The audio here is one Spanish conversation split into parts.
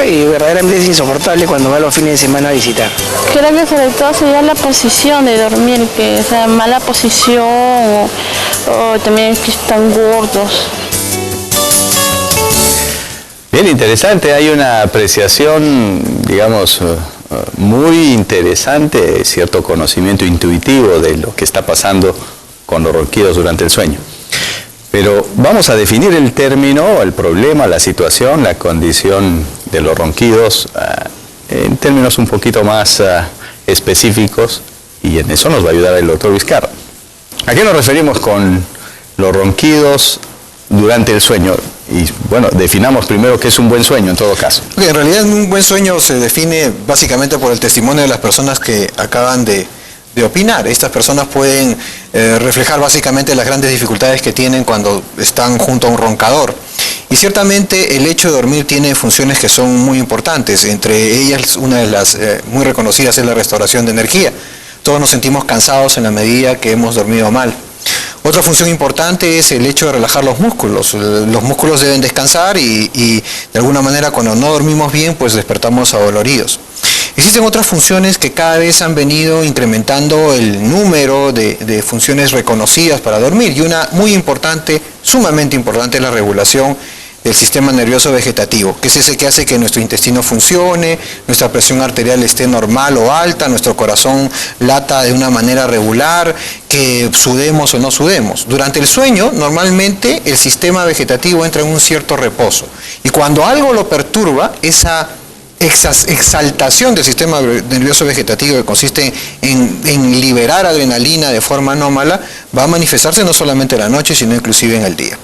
Y verdaderamente es insoportable cuando va los fines de semana a visitar. Creo que sobre todo sería la posición de dormir, que sea mala posición o también que están gordos. Bien interesante, hay una apreciación, digamos, muy interesante, cierto conocimiento intuitivo de lo que está pasando con los ronquidos durante el sueño. Pero vamos a definir el término, el problema, la situación, la condición de los ronquidos en términos un poquito más específicos, y en eso nos va a ayudar el doctor Vizcarra. ¿A qué nos referimos con los ronquidos durante el sueño? Y bueno, definamos primero qué es un buen sueño en todo caso. En realidad un buen sueño se define básicamente por el testimonio de las personas que acaban de opinar. Estas personas pueden reflejar básicamente las grandes dificultades que tienen cuando están junto a un roncador. Y ciertamente el hecho de dormir tiene funciones que son muy importantes. Entre ellas, una de las muy reconocidas es la restauración de energía. Todos nos sentimos cansados en la medida que hemos dormido mal. Otra función importante es el hecho de relajar los músculos. Los músculos deben descansar y de alguna manera cuando no dormimos bien, pues despertamos adoloridos. Existen otras funciones que cada vez han venido incrementando el número de funciones reconocidas para dormir, y una muy importante, sumamente importante, es la regulación del sistema nervioso vegetativo, que es ese que hace que nuestro intestino funcione, nuestra presión arterial esté normal o alta, nuestro corazón lata de una manera regular, que sudemos o no sudemos. Durante el sueño, normalmente el sistema vegetativo entra en un cierto reposo, y cuando algo lo perturba, esa exaltación del sistema nervioso vegetativo, que consiste en liberar adrenalina de forma anómala, va a manifestarse no solamente en la noche, sino inclusive en el día.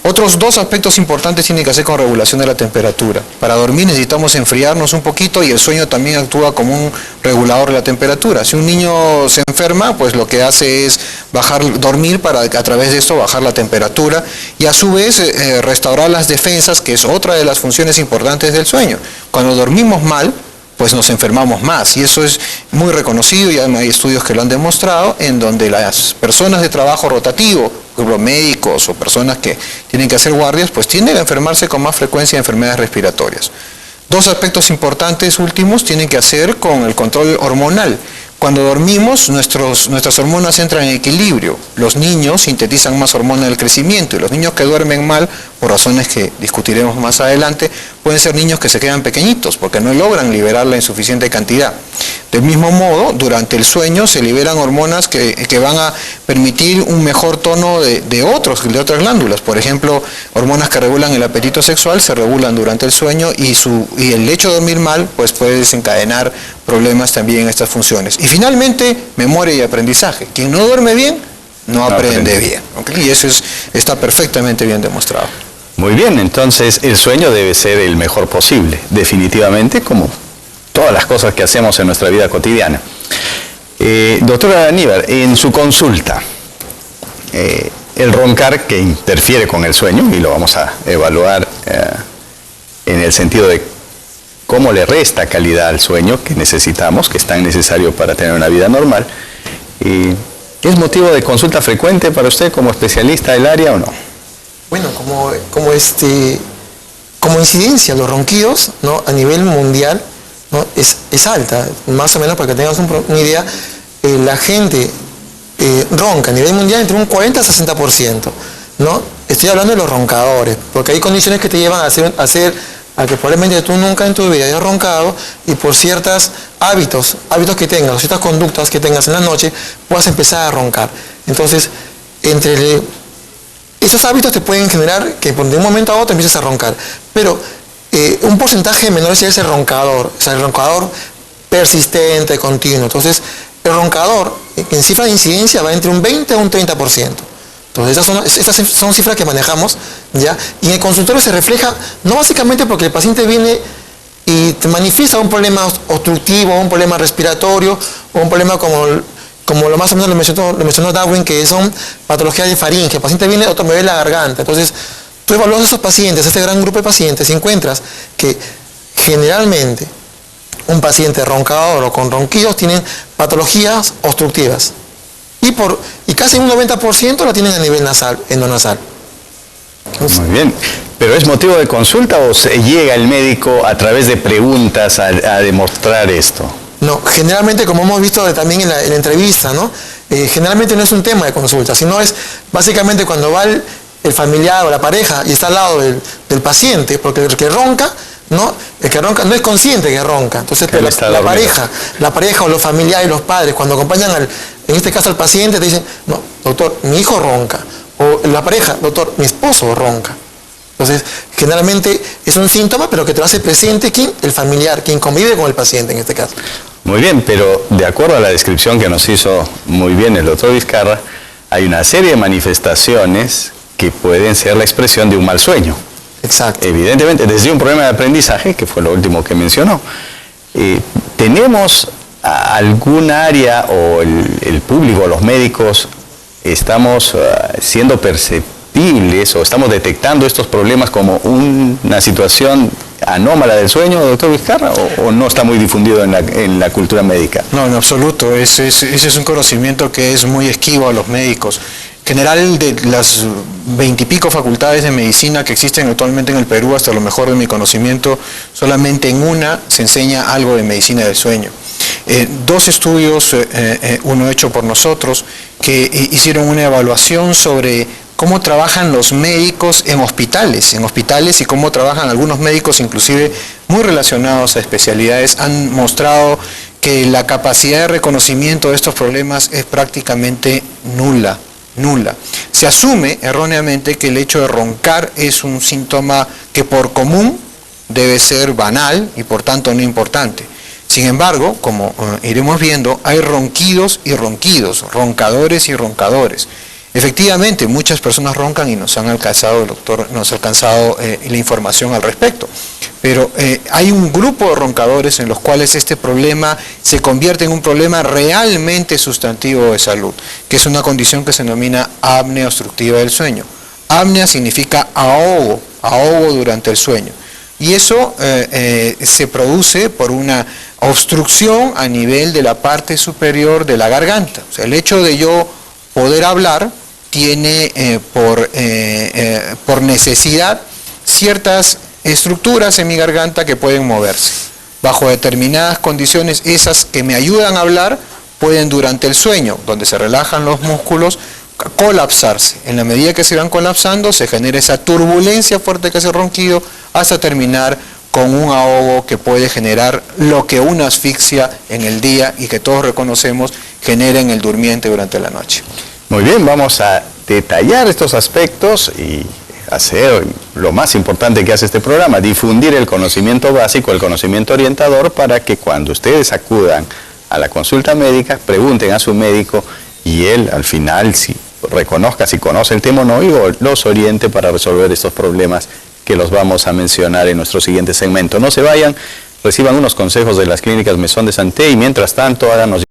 Otros dos aspectos importantes tienen que hacer con regulación de la temperatura. Para dormir necesitamos enfriarnos un poquito, y el sueño también actúa como un regulador de la temperatura. Si un niño se enferma, pues lo que hace es dormir para a través de esto bajar la temperatura y a su vez restaurar las defensas, que es otra de las funciones importantes del sueño. Cuando dormimos mal, pues nos enfermamos más, y eso es muy reconocido, y hay estudios que lo han demostrado, en donde las personas de trabajo rotativo, como médicos o personas que tienen que hacer guardias, pues tienden a enfermarse con más frecuencia de enfermedades respiratorias. Dos aspectos importantes últimos tienen que hacer con el control hormonal. Cuando dormimos, nuestras hormonas entran en equilibrio. Los niños sintetizan más hormona del crecimiento, y los niños que duermen mal, por razones que discutiremos más adelante, pueden ser niños que se quedan pequeñitos porque no logran liberarla en suficiente cantidad. Del mismo modo, durante el sueño se liberan hormonas que van a permitir un mejor tono de otras glándulas. Por ejemplo, hormonas que regulan el apetito sexual se regulan durante el sueño, y el hecho de dormir mal pues puede desencadenar problemas también en estas funciones. Y finalmente, memoria y aprendizaje. Quien no duerme bien, no aprende bien. ¿Okay? Y eso está perfectamente bien demostrado. Muy bien, entonces el sueño debe ser el mejor posible, definitivamente, como todas las cosas que hacemos en nuestra vida cotidiana. Doctora Aníbal, en su consulta, el roncar que interfiere con el sueño, y lo vamos a evaluar en el sentido de cómo le resta calidad al sueño que necesitamos, que es tan necesario para tener una vida normal, ¿es motivo de consulta frecuente para usted como especialista del área o no? Bueno, como incidencia, los ronquidos, ¿no?, a nivel mundial, ¿no?, es alta. Más o menos, para que tengas una idea, la gente ronca a nivel mundial entre un 40 a 60%, ¿no? Estoy hablando de los roncadores, porque hay condiciones que te llevan a que probablemente tú nunca en tu vida hayas roncado, y por ciertos hábitos que tengas, o ciertas conductas que tengas en la noche, puedas empezar a roncar. Entonces, esos hábitos te pueden generar que de un momento a otro empieces a roncar, pero un porcentaje menor es el roncador, o sea, el roncador persistente, continuo. Entonces, el roncador en cifra de incidencia va entre un 20 a un 30%. Entonces, estas son cifras que manejamos, ¿ya? Y en el consultorio se refleja, no básicamente porque el paciente viene y te manifiesta un problema obstructivo, un problema respiratorio, o un problema como lo más o menos lo mencionó Darwin, que son patologías de faringe. El paciente viene o me ve la garganta. Entonces, tú evalúas a esos pacientes, este gran grupo de pacientes, y encuentras que generalmente un paciente roncador o con ronquidos tienen patologías obstructivas. Y casi un 90% la tienen a nivel nasal, endonasal. Muy bien. ¿Pero es motivo de consulta o se llega el médico a través de preguntas a demostrar esto? No, generalmente, como hemos visto también en la entrevista, ¿no? Generalmente no es un tema de consulta, sino es básicamente cuando va el familiar o la pareja y está al lado del paciente, porque el que ronca, ¿no? El que ronca no es consciente que ronca. Entonces la pareja o los familiares, los padres, cuando acompañan en este caso al paciente, te dicen, no, doctor, mi hijo ronca. O la pareja, doctor, mi esposo ronca. Entonces, generalmente es un síntoma, pero que te lo hace presente ¿quién? El familiar, quien convive con el paciente en este caso. Muy bien, pero de acuerdo a la descripción que nos hizo muy bien el doctor Vizcarra, hay una serie de manifestaciones que pueden ser la expresión de un mal sueño. Exacto. Evidentemente, desde un problema de aprendizaje, que fue lo último que mencionó. ¿Tenemos algún área o el público, los médicos, estamos siendo perceptibles o estamos detectando estos problemas como una situación anómala del sueño, doctor Vizcarra, o no está muy difundido en la cultura médica? No, en absoluto. Ese es un conocimiento que es muy esquivo a los médicos. En general, de las 20 y pico facultades de medicina que existen actualmente en el Perú, hasta lo mejor de mi conocimiento, solamente en una se enseña algo de medicina del sueño. Dos estudios, uno hecho por nosotros, que hicieron una evaluación sobre cómo trabajan los médicos en hospitales y cómo trabajan algunos médicos, inclusive muy relacionados a especialidades, han mostrado que la capacidad de reconocimiento de estos problemas es prácticamente nula. Se asume erróneamente que el hecho de roncar es un síntoma que por común debe ser banal y por tanto no importante. Sin embargo, como iremos viendo, hay ronquidos y ronquidos, roncadores y roncadores. Efectivamente, muchas personas roncan y nos ha alcanzado la información al respecto. Pero hay un grupo de roncadores en los cuales este problema se convierte en un problema realmente sustantivo de salud, que es una condición que se denomina apnea obstructiva del sueño. Apnea significa ahogo durante el sueño. Y eso se produce por una obstrucción a nivel de la parte superior de la garganta. O sea, el hecho de yo poder hablar tiene por necesidad ciertas estructuras en mi garganta que pueden moverse. Bajo determinadas condiciones, esas que me ayudan a hablar pueden durante el sueño, donde se relajan los músculos, colapsarse. En la medida que se van colapsando, se genera esa turbulencia fuerte que hace ronquido hasta terminar con un ahogo que puede generar lo que una asfixia en el día y que todos reconocemos genera en el durmiente durante la noche. Muy bien, vamos a detallar estos aspectos y hacer lo más importante que hace este programa, difundir el conocimiento básico, el conocimiento orientador, para que cuando ustedes acudan a la consulta médica, pregunten a su médico y él al final si reconozca si conoce el tema o no y los oriente para resolver estos problemas que los vamos a mencionar en nuestro siguiente segmento. No se vayan, reciban unos consejos de las clínicas Mesón de Santé y mientras tanto háganos